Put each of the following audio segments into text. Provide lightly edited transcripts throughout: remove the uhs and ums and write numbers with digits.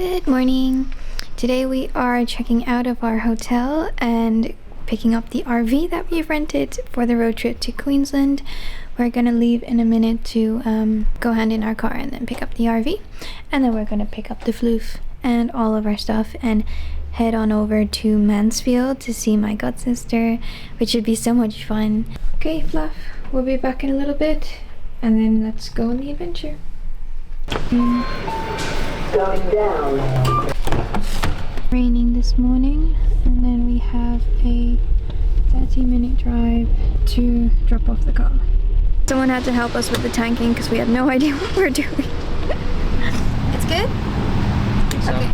Good morning. Today we are checking out of our hotel and picking up the RV that we've rented for the road trip to Queensland. We're gonna leave in a minute to go hand in our car and then pick up the RV, and then we're gonna pick up the fluff and all of our stuff and head on over to Mansfield to see my god sister, which should be so much fun. Okay, Fluff, we'll be back in a little bit and then let's go on the adventure. Going down. Raining this morning, and then we have a 30-minute drive to drop off the car. Someone had to help us with the tanking because we had no idea what we were doing. It's good? So, okay.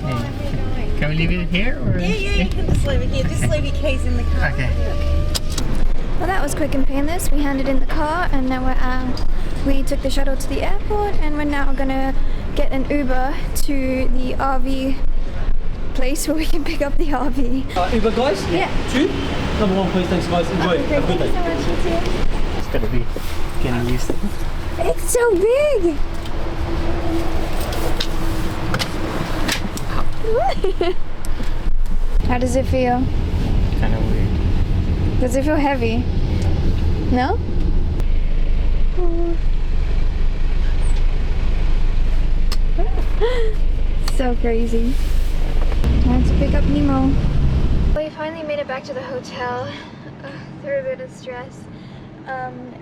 Yeah. Can we leave it here? Or? Yeah, you can just leave it here. Just leave your keys in the car. Okay. Well, that was quick and painless. We handed in the car and now we're out. We took the shuttle to the airport and we're now gonna get an Uber to the RV place where we can pick up the RV. Uber guys? Yeah. Two? Number one, please. Thanks, guys. Enjoy. Okay, Have a good thank you day. so much. You too. It's gonna be getting used to it. It's so big! How does it feel? Kind of weird. Does it feel heavy? No? So crazy. Time to pick up Nemo. We finally made it back to the hotel through a bit of stress.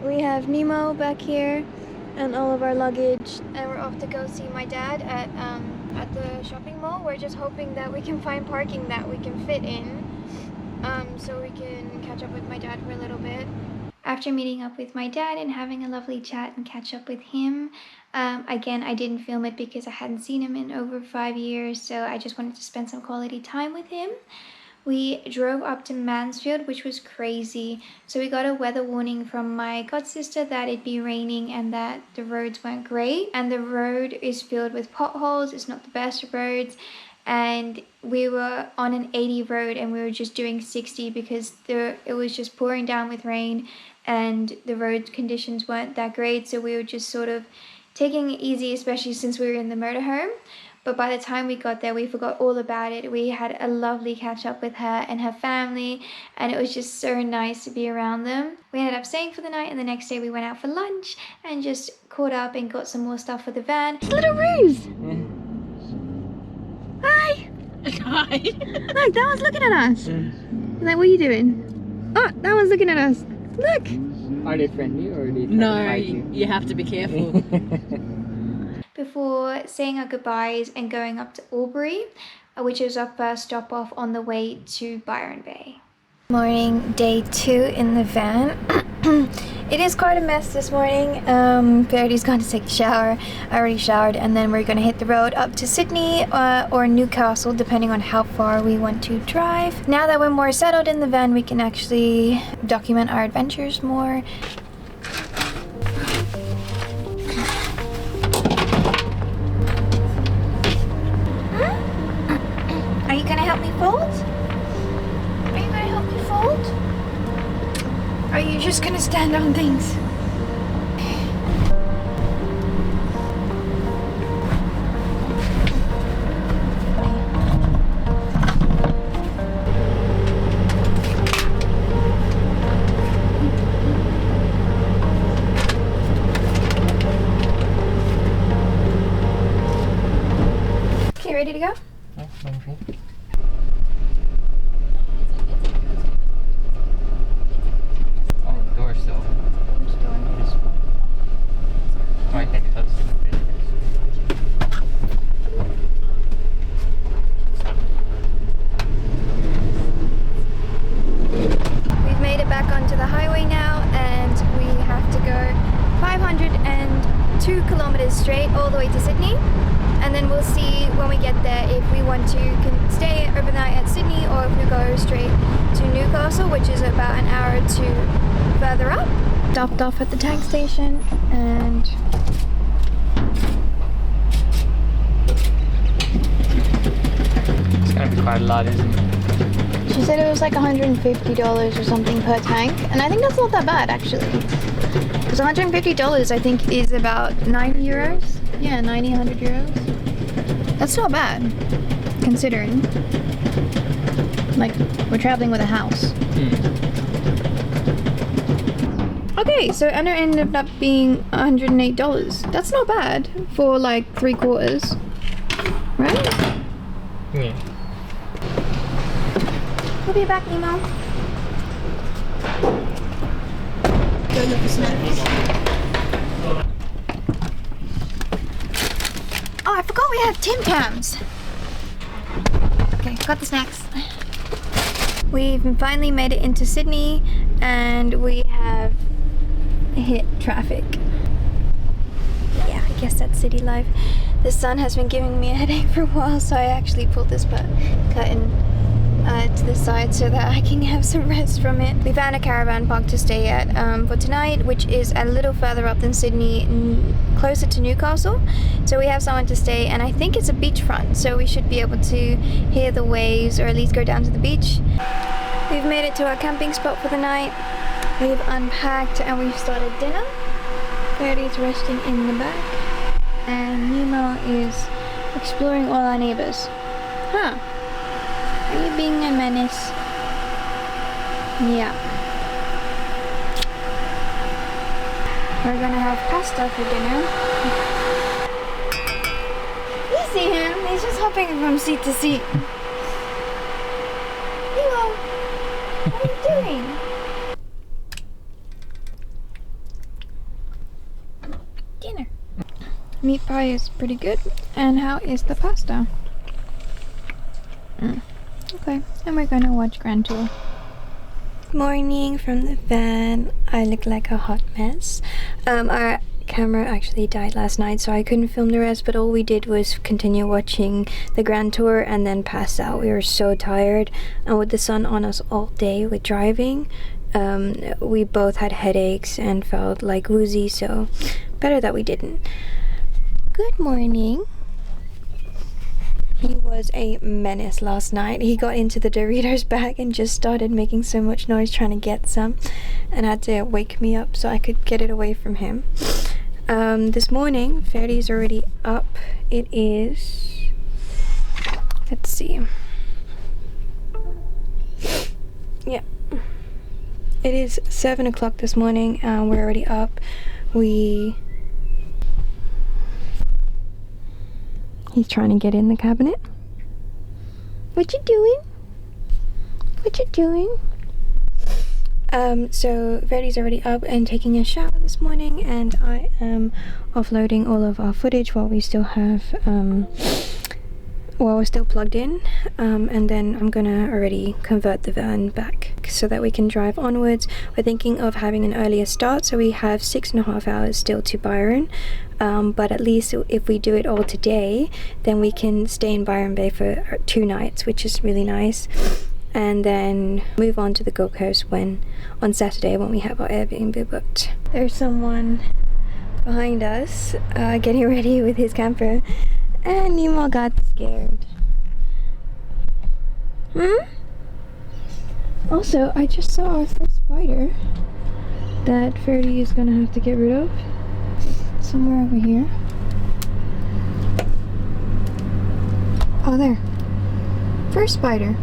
We have Nemo back here and all of our luggage, and we're off to go see my dad at the shopping mall. We're just hoping that we can find parking that we can fit in, so we can catch up with my dad for a little bit. After meeting up with my dad and having a lovely chat and catch up with him, again, I didn't film it because I hadn't seen him in over 5 years, so I just wanted to spend some quality time with him. We drove up to Mansfield, which was crazy. So we got a weather warning from my god sister that it'd be raining and that the roads weren't great. And the road is filled with potholes. It's not the best of roads. And we were on an 80 road and we were just doing 60 because it was just pouring down with rain and the road conditions weren't that great. So we were just sort of taking it easy, especially since we were in the motorhome. But by the time we got there, we forgot all about it. We had a lovely catch up with her and her family, and it was just so nice to be around them. We ended up staying for the night, and the next day we went out for lunch and just caught up and got some more stuff for the van. It's Little Ruse! Hi! Hi. Look, that one's looking at us. Like, what are you doing? Oh, that one's looking at us. Look! Are they friendly or are they No, you have to be careful. Before saying our goodbyes and going up to Albury, which is our first stop off on the way to Byron Bay. Morning, day 2 in the van. It is quite a mess this morning. Ferdi's gone to take a shower. I already showered, and then we're gonna hit the road up to Sydney or Newcastle, depending on how far we want to drive. Now that we're more settled in the van, we can actually document our adventures more. Are you gonna help me fold? Are you gonna help me fold? Are you just gonna stand on things? Okay, ready to go? Door still. Which door? This one. Right next to us. We've made it back onto the highway now, and we have to go 502 kilometers straight all the way to Sydney, and then we'll see when we get there if we want to stay overnight at Sydney or if we go straight to Newcastle, which is about an hour or two further up. Stopped off at the tank station and It's gonna be quite a lot, isn't it? she said it was like $150 or something per tank, and I think that's not that bad actually. Because $150 I think is about 90 euros. Yeah, 90, 100 euros. That's not bad, considering, like, we're traveling with a house. Okay, so Anna ended up being $108. That's not bad for like 3/4, right? Yeah. We'll be back, Nemo. Go look for snacks. Oh, I forgot we have Tim Tams. Okay, got the snacks. We've finally made it into Sydney and we have hit traffic. Yeah, I guess that's city life. The sun has been giving me a headache for a while, so I actually pulled this curtain to the side so that I can have some rest from it. We found a caravan park to stay at for tonight, which is a little further up than Sydney, closer to Newcastle. So we have somewhere to stay, and I think it's a beachfront, so we should be able to hear the waves or at least go down to the beach. We've made it to our camping spot for the night. We've unpacked and we've started dinner. Ferdi's resting in the back, and Nemo is exploring all our neighbors. Huh? Are you being a menace? Yeah. We're gonna have pasta for dinner. You see him? He's just hopping from seat to seat. Nemo, what are you doing? Dinner. Meat pie is pretty good. And how is the pasta? Okay, and we're gonna watch Grand Tour. Morning from the van. I look like a hot mess. Our camera actually died last night, so I couldn't film the rest, but all we did was continue watching the Grand Tour and then pass out. We were so tired, and with the sun on us all day with driving, we both had headaches and felt like woozy, so better that we didn't. Good morning. He was a menace last night. He got into the Doritos bag and just started making so much noise trying to get some, and had to wake me up so I could get it away from him. This morning, Ferdi's already up. It is, let's see. Yeah. It is 7 o'clock this morning and we're already up. He's trying to get in the cabinet. What you doing? What you doing? So Ferdi's already up and taking a shower this morning, and I am offloading all of our footage while we still have, while we're still plugged in, and then I'm gonna already convert the van back so that we can drive onwards. We're thinking of having an earlier start, so we have 6.5 hours still to Byron. But at least if we do it all today, then we can stay in Byron Bay for 2 nights, which is really nice, and then move on to the Gold Coast on Saturday when we have our Airbnb booked. There's someone behind us getting ready with his camper, and Nemo got scared. Also, I just saw our first spider that Ferdi is gonna have to get rid of. Somewhere over here. Oh, there. First spider.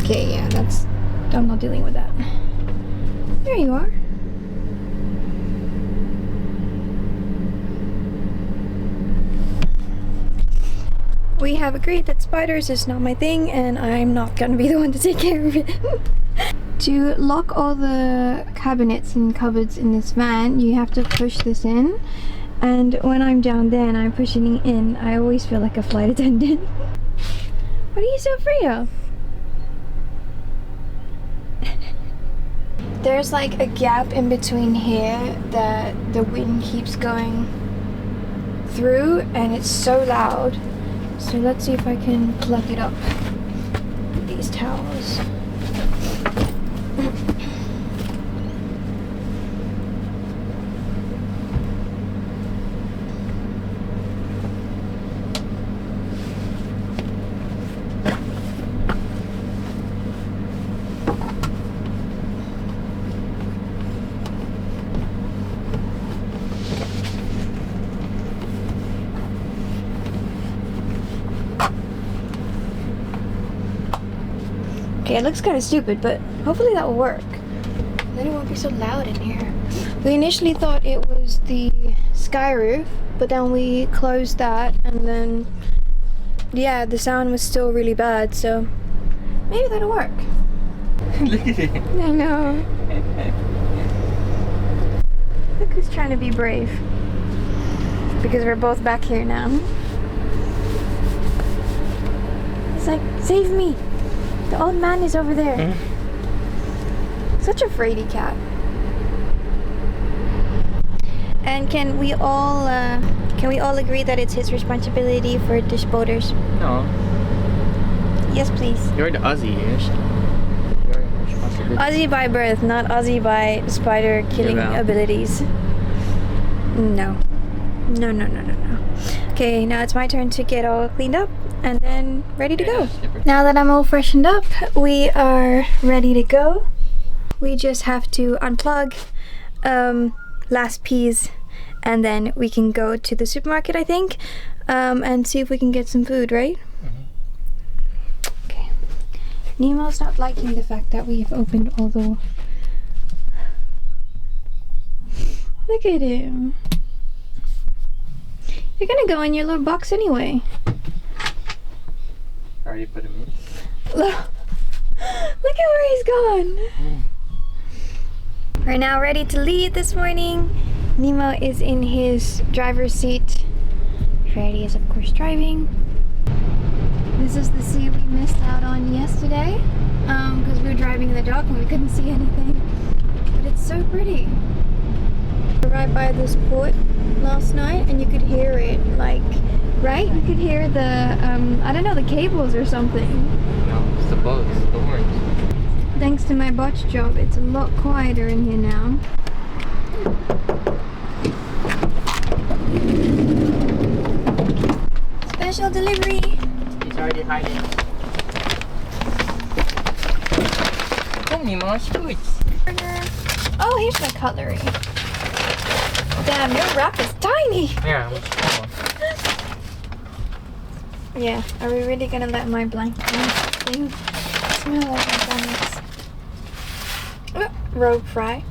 Okay, yeah, I'm not dealing with that. There you are. We have agreed that spiders is not my thing, and I'm not gonna be the one to take care of it. To lock all the cabinets and cupboards in this van, you have to push this in, and when I'm down there and I'm pushing it in, I always feel like a flight attendant. What are you so afraid of? There's like a gap in between here that the wind keeps going through, and it's so loud. So let's see if I can plug it up with these towels. Okay, it looks kind of stupid, but hopefully that will work. Then it won't be so loud in here. We initially thought it was the sky roof, but then we closed that, and then yeah, the sound was still really bad, so maybe that'll work. Look at it. I know. Look who's trying to be brave. Because we're both back here now. It's like, save me! The old man is over there. Such a fraidy cat. And can we all agree that it's his responsibility for the spotters? No, Yes, please. you're the Aussie here. Your responsibility. Aussie by birth, not Aussie by spider killing Yeah. abilities. No. No, no, no, no, no. Okay, now it's my turn to get all cleaned up and then ready to go. Now that I'm all freshened up, we are ready to go. We just have to unplug last piece, and then we can go to the supermarket, I think, and see if we can get some food, right? Okay. Nemo's not liking the fact that we've opened all the... Look at him. You're gonna go in your little box anyway. Already put him in. Look at where he's gone. We're now ready to leave this morning. Nemo is in his driver's seat. Ferdi is of course driving. This is the sea we missed out on yesterday because we were driving in the dark and we couldn't see anything. But it's so pretty. We were right by this port last night and you could hear it, like, right? You could hear the, I don't know, the cables or something. No, it's the boats, the horns. Thanks to my botch job, it's a lot quieter in here now. Special delivery! He's already hiding. Come, Nemo, shoot. Oh, here's my cutlery. Damn, your wrap is tiny! Yeah, what's wrong? Yeah, are we really gonna let my blanket thing smell like McDonald's? Oh, rogue fry.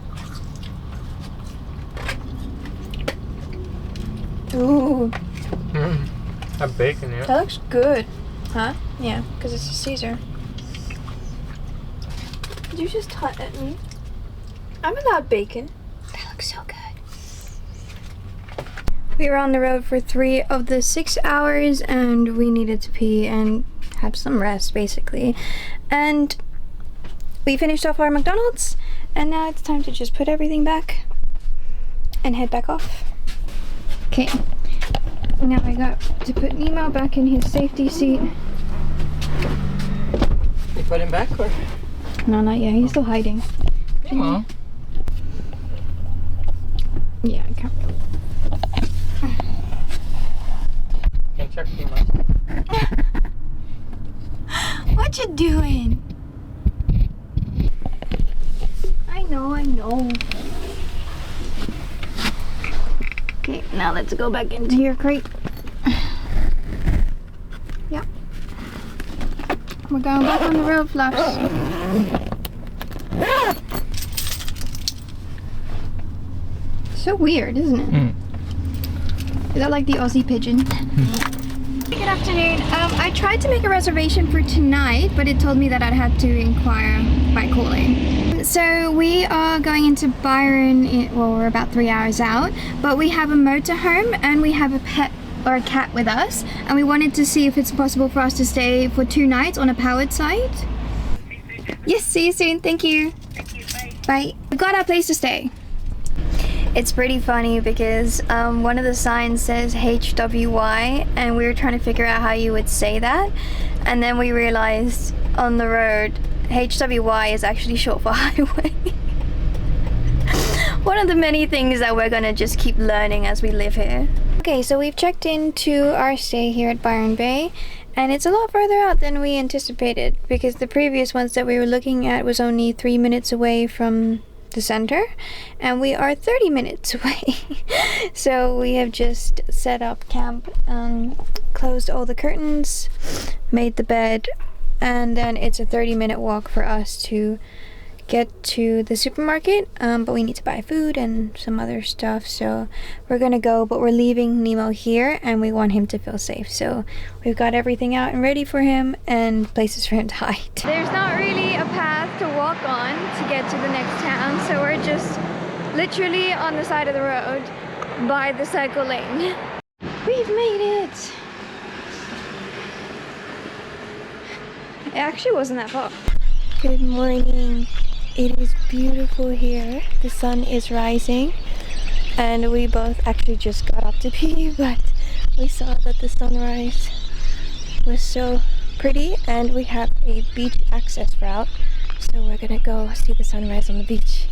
Ooh, I'm baking it. that looks good. Huh? Yeah, because it's a Caesar. Did you just hut at me? I'm allowed bacon. That looks so good. We were on the road for 3 of the 6 hours and we needed to pee and have some rest basically. And we finished off our McDonald's and now it's time to just put everything back and head back off. Okay, now I got to put Nemo back in his safety seat. You put him back or? No, not yet, he's still hiding. Nemo. Yeah, I can't. Can check Nemo. What you doing? I know. Okay, now let's go back into your crate. Yep. We're going back on the road, Fluffs. So weird, isn't it? Is that like the Aussie pigeon? Good afternoon. I tried to make a reservation for tonight, but it told me that I'd had to inquire by calling. So we are going into Byron, well, we're about 3 hours out, but we have a motorhome and we have a pet or a cat with us, and we wanted to see if it's possible for us to stay for 2 nights on a powered site. Yes, see you soon. Thank you. Thank you. Bye. We've got our place to stay. It's pretty funny because one of the signs says HWY and we were trying to figure out how you would say that, and then we realized on the road HWY is actually short for highway. One of the many things that we're gonna just keep learning as we live here. Okay, so we've checked into our stay here at Byron Bay and it's a lot further out than we anticipated because the previous ones that we were looking at was only 3 minutes away from the center and we are 30 minutes away. So we have just set up camp, closed all the curtains, made the bed, and then it's a 30-minute walk for us to get to the supermarket, but we need to buy food and some other stuff, so we're gonna go, but we're leaving Nemo here and we want him to feel safe, so we've got everything out and ready for him and places for him to hide. There's not really a path to walk on to get to the next town, so we're just literally on the side of the road by the cycle lane. We've made it! It actually wasn't that far. Good morning. It is beautiful here. The sun is rising and we both actually just got up to pee, but we saw that the sunrise was so pretty and we have a beach access route, so we're gonna go see the sunrise on the beach.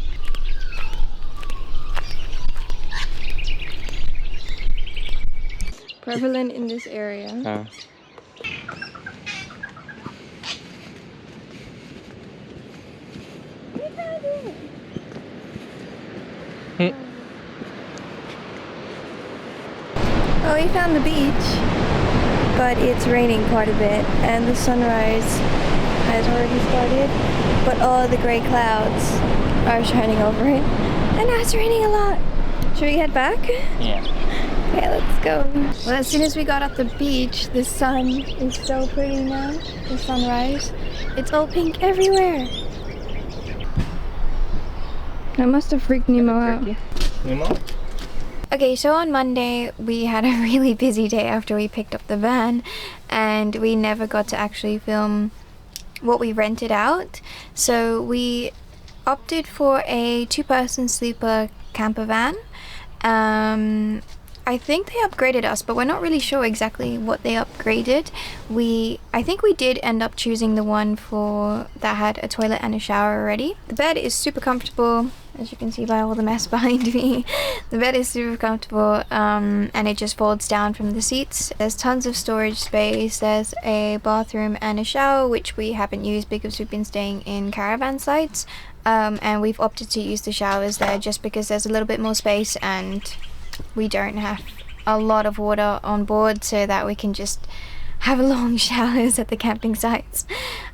Prevalent in this area. Well, we found the beach, but it's raining quite a bit and the sunrise has already started, but all the grey clouds are shining over it and now it's raining a lot. Should we head back? Yeah. Okay, let's go. Well, as soon as we got off the beach, the sun is so pretty now, the sunrise. It's all pink everywhere. That must have freaked Nemo out. Nemo? Okay, so on Monday we had a really busy day after we picked up the van and we never got to actually film what we rented out. So we opted for a 2-person sleeper camper van. I think they upgraded us, but we're not really sure exactly what they upgraded. I think we did end up choosing the one that had a toilet and a shower already. The bed is super comfortable, as you can see by all the mess behind me. The bed is super comfortable, and it just folds down from the seats. There's tons of storage space. There's a bathroom and a shower, which we haven't used because we've been staying in caravan sites, and we've opted to use the showers there just because there's a little bit more space and we don't have a lot of water on board, so that we can just have long showers at the camping sites.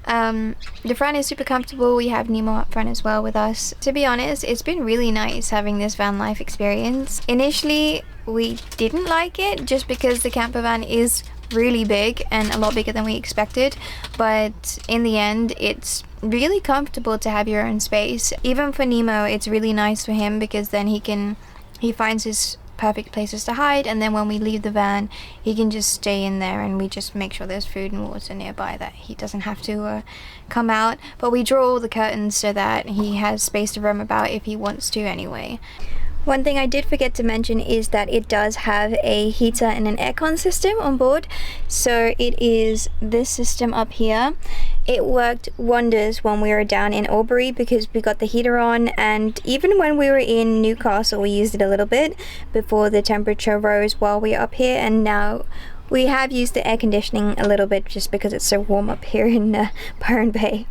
The front is super comfortable. We have Nemo up front as well with us. To be honest, it's been really nice having this van life experience. Initially we didn't like it just because the camper van is really big and a lot bigger than we expected, but in the end it's really comfortable to have your own space. Even for Nemo, it's really nice for him because then he finds his perfect places to hide, and then when we leave the van he can just stay in there and we just make sure there's food and water nearby that he doesn't have to come out. But we draw all the curtains so that he has space to roam about if he wants to anyway. One thing I did forget to mention is that it does have a heater and an aircon system on board. So it is this system up here. It worked wonders when we were down in Albury because we got the heater on, and even when we were in Newcastle we used it a little bit before the temperature rose while we were up here, and now we have used the air conditioning a little bit just because it's so warm up here in Byron Bay.